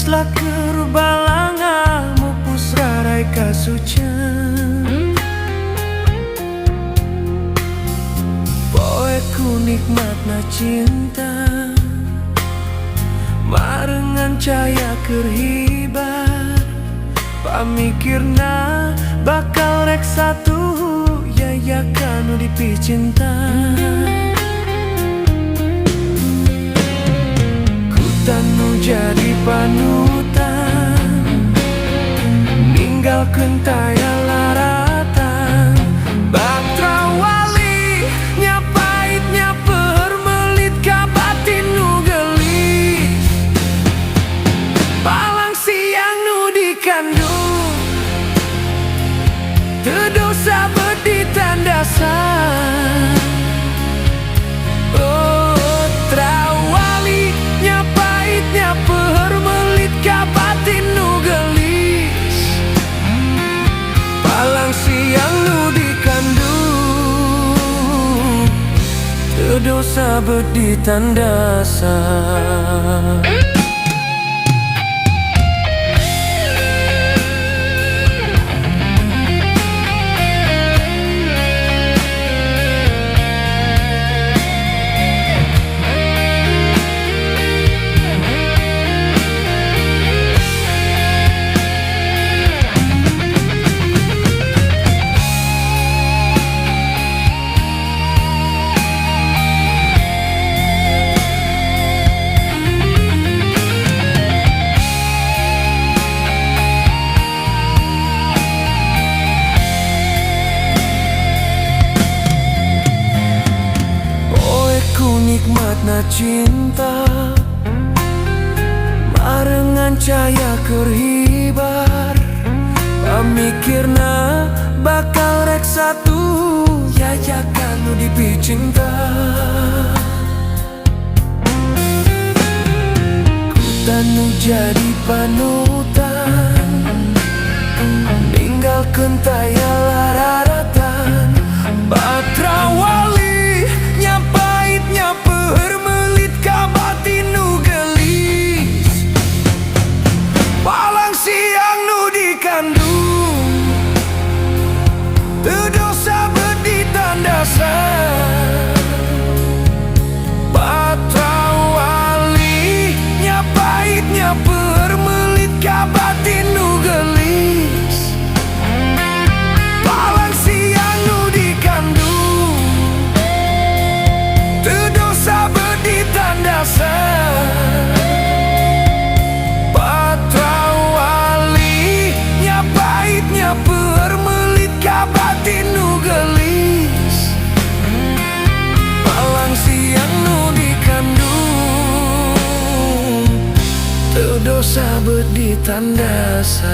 laker balangamu pusrarai kasucan. Poeku nikmatna cinta marengan cahaya kerhibar. Pamikirna bakal rek satu yayakan udipi cinta. Tanu jadi panutan ninggalkeun taya laratan. Batra wali nya pait nya peur melit ka batin nu gelis. Palang siang nu dikandung teu dosa beudi tandasan. Dosa beudi tandasan. Nikmatna cinta marengan cahaya kerhibar. Pamikirna bakal rek satu yayakan udipi cinta. Ku tanu jadi panutan ninggalkeun taya laratan. Batra wali dosa beudi tandasan.